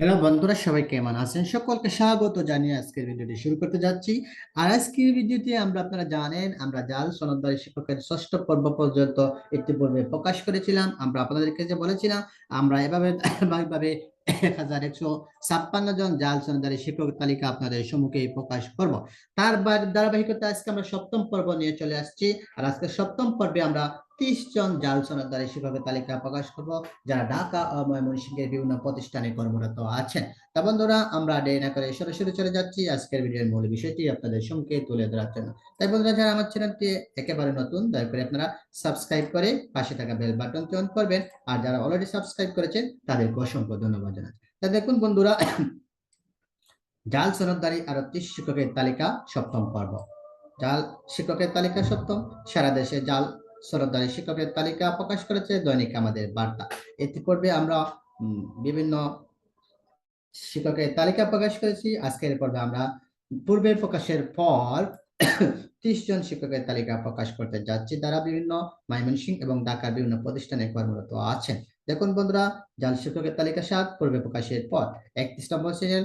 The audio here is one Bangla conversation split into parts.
হ্যালো বন্ধুরা, সবাই কেমন আছেন? সকলকে স্বাগত জানিয়ে আজকের ভিডিওটি শুরু করতে যাচ্ছি। আর আজকের ভিডিওতে আপনারা জানেন, আমরা জাল সনদদারি শিক্ষকের ষষ্ঠ পর্ব পর্যন্ত ইতিপূর্বে প্রকাশ করেছিলাম। আমরা আপনাদেরকে যে বলেছিলাম, আমরা এভাবে ধারাবাহিকভাবে 1156 জন জাল সনদদারি শিক্ষকের তালিকা আপনাদের সম্মুখে প্রকাশ করব। তার ধারাবাহিকতা আজকে আমরা সপ্তম পর্ব নিয়ে চলে আসছি। আর আজকে সপ্তম পর্বে আমরা 30 জন জাল সনদদারি শিক্ষকের তালিকা প্রকাশ করব, যারা ঢাকা ও ময়মনসিংহের বিভিন্ন প্রতিষ্ঠানে কর্মরত আছেন। তা বন্ধুরা, আমরা দেরি না করে সরাসরি চলে যাচ্ছি আজকের ভিডিওর মূল বিষয়টি আপনাদের সম্মুখে তুলে ধরার জন্য। তাই বন্ধুরা, যারা আমার চ্যানেলটি একেবারে নতুন, দয়া করে আপনারা সাবস্ক্রাইব করে পাশে থাকা বেল বাটনটি অন করবেন। আর যারা অলরেডি সাবস্ক্রাইব করেছেন তাদেরকে অসংখ্য ধন্যবাদ জানাচ্ছি। তা দেখুন বন্ধুরা, জাল সনদদারি আরো 30 শিক্ষকের তালিকা সপ্তম পর্ব। জাল শিক্ষকের তালিকা সপ্তম। সারা দেশে জাল সনদদারি শিক্ষকের তালিকা প্রকাশ করেছে দৈনিক আমাদের বার্তা। ইতিপূর্বে আমরা বিভিন্ন শিক্ষকের তালিকা প্রকাশ করেছি। আজকের পর্বে আমরা পূর্বের প্রকাশের পর 30 জন শিক্ষকের তালিকা প্রকাশ করতে যাচ্ছি, তারা বিভিন্ন ময়মনসিংহ এবং ঢাকার বিভিন্ন প্রতিষ্ঠানে কর্মরত আছেন। দেখুন বন্ধুরা, জাল শিক্ষকের তালিকা 7 পূর্বে প্রকাশের পর 31 নম্বর শ্রেণীর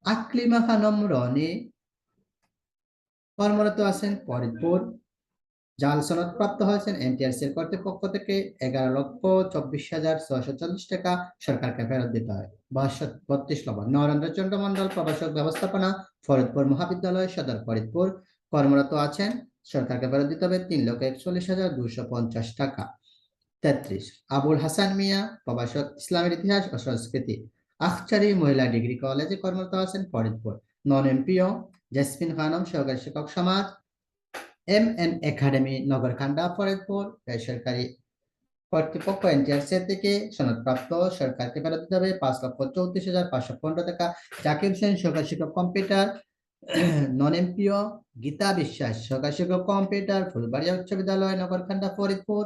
আকলিমা খানম রনি কর্মরত আছেন ফরিদপুর। জাল সনদ প্রাপ্ত হয়েছেন এনটিআরসি এর কর্তৃপক্ষ থেকে 11,24,640 টাকা সরকারকে ফেরত দিতে হয়। 32 নম্বর নরেন্দ্র চন্দ্র মন্ডল প্রভাষক ব্যবস্থাপনা, ফরিদপুর মহাবিদ্যালয় সদর ফরিদপুর, কর্মরত আছেন, সরকারকে ফেরত দিতে হবে 3,41,250 টাকা। 33 আবুল হাসান মিয়া প্রভাষক, ইসলামের ইতিহাস ও সংস্কৃতি, আখচারি মহিলা ডিগ্রি কলেজে কর্মরত আছেন Faridpur. Non MPO jasmine Khanam সহকারী শিক্ষক সমাজ, এমএন একাডেমি নগরকান্দা ফরিদপুর, বেসরকারি কর্তৃপক্ষ এনটিআরসি থেকে সনদপ্রাপ্ত, সরকারকে ফেরত দিতে হবে 5,34,515 টাকা। জাকির হোসেন সহকারী শিক্ষক কম্পিউটার, নন এমপিও গীতা বিশ্বাস সহকারী শিক্ষক কম্পিউটার, ফুলবাড়িয়া উচ্চ বিদ্যালয় নগরকান্দা ফরিদপুর,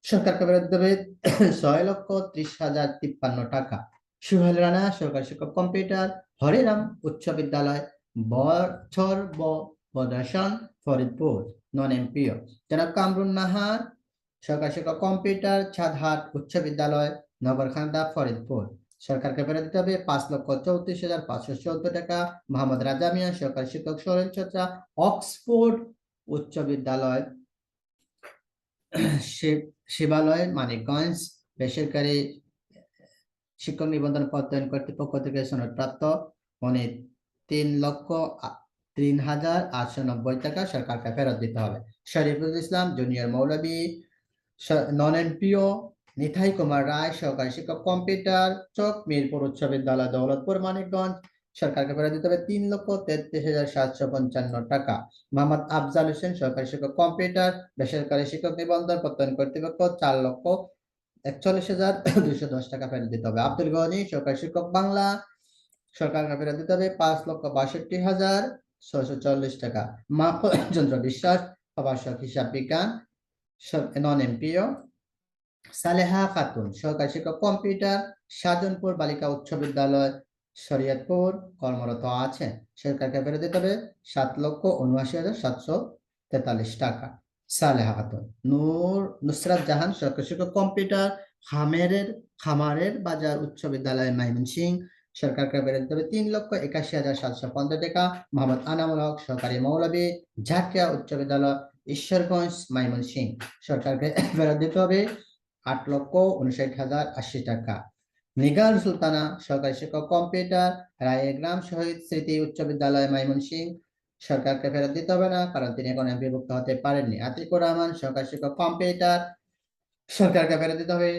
সরকারকে ফেরত দেবে 6,30,053 টাকা। সুহেল রানা সহকারী শিক্ষক কম্পিউটার, হরিরাম উচ্চ বিদ্যালয় বছর বদর্শন ফরিদপুর, নন এমপিও। জনাব কামরুন নাহার সরকারী শিক্ষক কম্পিউটার, ছাদহাট উচ্চ বিদ্যালয় নগরকান্দা ফরিদপুর, সরকারকে ফেরত দিতে হবে 5,34,514 টাকা। মোহাম্মদ রাজা মিয়া সরকারী শিক্ষক শরীর চর্চা, অক্সফোর্ড উচ্চ বিদ্যালয় শিবালয় মানিকগঞ্জ, বেসরকারি শিক্ষক নিবন্ধন প্রত্যয়ন কর্তৃপক্ষ থেকে সনদপ্রাপ্ত 3,03,890 টাকা সরকারকে ফেরত দিতে হবে। শরীফুল ইসলাম জুনিয়র মৌলবী, নন এনপিও নিথাই কুমার রায় সহকারী শিক্ষক কম্পিউটার, চক মিরপুর উচ্চ বিদ্যালয় দৌলতপুর মানিকগঞ্জ, সরকারকে ফেরত দিতে হবে 3,33,755 টাকা। মোহাম্মদ আফজাল হোসেন সহকারী শিক্ষক কম্পিউটার, বেসরকারি শিক্ষক নিবন্ধন প্রত্যয়ন কর্তৃপক্ষ 4,41,210 টাকা ফেরত দিতে হবে। আব্দুল গনি সহকারী শিক্ষক বাংলা, সরকারকে ফেরত দিতে হবে 5,62,640 টাকা। মাহফুজচন্দ্র বিশ্বাস প্রভাষক হিসাব বিজ্ঞান, নন এমপিও। সালেহা খাতুন সহকারী শিক্ষক কম্পিউটার, সাজনপুর বালিকা উচ্চ বিদ্যালয় শরীয়তপুর, কর্মরত আছেন, সরকারকে ফেরত দিতে হবে 7,79,743 টাকা। সালেহা খাতুন। নুসরাত জাহান সহকারী শিক্ষক কম্পিউটার, খামারের বাজার উচ্চ বিদ্যালয় ময়মনসিংহ, সরকারকে ফেরত দিতে হবে 3,81,715 টাকা। মোহাম্মদ আনামুল হক সহকারী মৌলবী, ঝাকিয়া উচ্চ বিদ্যালয় ঈশ্বরগঞ্জ ময়মনসিংহ, সরকারকে ফেরত দিতে হবে 8,59,080 টাকা। নিগার সুলতানা সরকারী শিক্ষক কম্পিউটার, রায়েগ্রাম শহীদ স্মৃতি উচ্চ বিদ্যালয় ময়মনসিংহ, সরকারকে ফেরত দিতে হবে না, কারণ তিনি এখন এমপিভুক্ত হতে পারেননি। আতিকুর রহমান সরকারী শিক্ষক কম্পিউটার, সরকারকে ফেরত দিতে হবে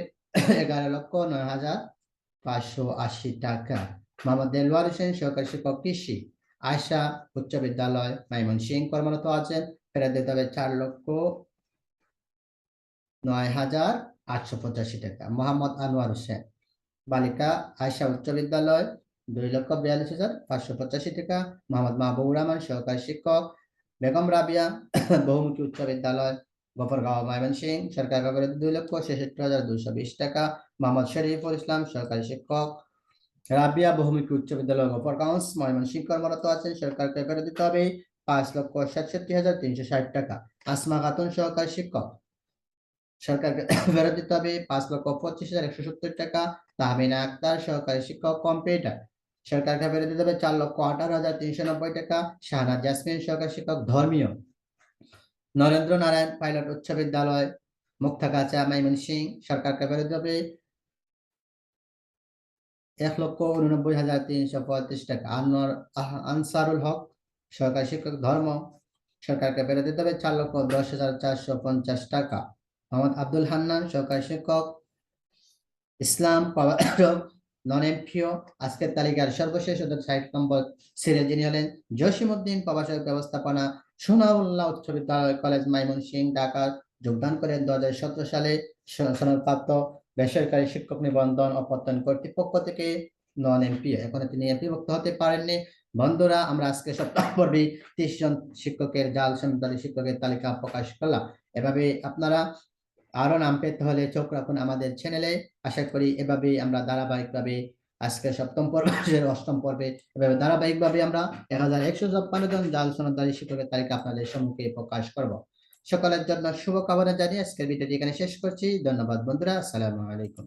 11,09,580 টাকা। মোহাম্মদ দেলওয়ার হোসেন সরকারী শিক্ষক কৃষি, আয়সা উচ্চ বিদ্যালয় ময়মনসিংহ, কর্মরত আছেন, ফেরত দিতে হবে 4,09,885 টাকা। মোহাম্মদ আনোয়ার হোসেন বালিকা আয়সা উচ্চ বিদ্যালয় 2,42,585 টাকা। মোহাম্মদ মাহবুবুর রহমান সহকারী শিক্ষক বেগম রাবিয়া বহুমুখী উচ্চ বিদ্যালয় গফরগাঁও ময়মনসিংহ, সরকারকে ফেরত 2,66,220 টাকা। মোহাম্মদ শরীফুল ইসলাম সহকারী শিক্ষক রাবিয়া বহুমুখী উচ্চ বিদ্যালয় গফরগাঁও ময়মনসিংহ, কর্মরত আছেন, সরকারকে ফেরত দিতে হবে 5,67,360 টাকা। আসমা খাতুন সহকারী শিক্ষক, সরকারকে ফেরত দিতে হবে 5,25,170 টাকা। তাহমিনা আক্তার সহকারী শিক্ষক কম্পিউটার, সরকারকে বেতন দেবে 4,18,390 টাকা। শাহানাজ জাসমিন সহকারী শিক্ষক ধর্মীয়, নরেন্দ্র নারায়ণ পাইলট উচ্চ বিদ্যালয় মুক্তাগাছা ময়মনসিং, সরকারকে বেতন দেবে 1,89,335 টাকা। আনসারুল হক সরকারি শিক্ষক ধর্ম, সরকারকে বেতন দিতে হবে 4,10,450 টাকা। মোহাম্মদ আব্দুল হান্নান সহকারী শিক্ষক ইসলাম নন এমপিও। আজকের তালিকার সর্বশেষ 60 নম্বর সিরিয়াল যিনি হলেন জসিমউদ্দিন, প্রভাষক ব্যবস্থাপনা, সোনাউল্লাহ উচ্চ বিদ্যালয় কলেজ ময়মনসিং ঢাকা, যোগদান করেন 2017 সালে সনদপ্রাপ্ত বেসরকারি শিক্ষক নিবন্ধন ও প্রত্যয়ন কর্তৃপক্ষ থেকে নন এমপিও। এখনো তিনি এমপিভুক্ত হতে পারেননি। বন্ধুরা, আমরা আজকে সপ্তাহ পর্বে 30 জন শিক্ষকের জাল সনদধারী শিক্ষকের তালিকা প্রকাশ করলাম। এভাবে আপনারা আরো নাম পেতে হলে চোখ রাখুন আমাদের চ্যানেলে। আশা করি এভাবে আমরা ধারাবাহিকভাবে আজকে সপ্তম পর্ব অষ্টম পর্বে এভাবে ধারাবাহিকভাবে আমরা 1,156 জন জাল সনদধারী শিক্ষকের তালিকা আপনাদের সম্মুখে প্রকাশ করব। সকলের জন্য শুভকামনা জানিয়ে আজকের ভিডিওটি এখানে শেষ করছি। ধন্যবাদ বন্ধুরা, আসসালামু আলাইকুম।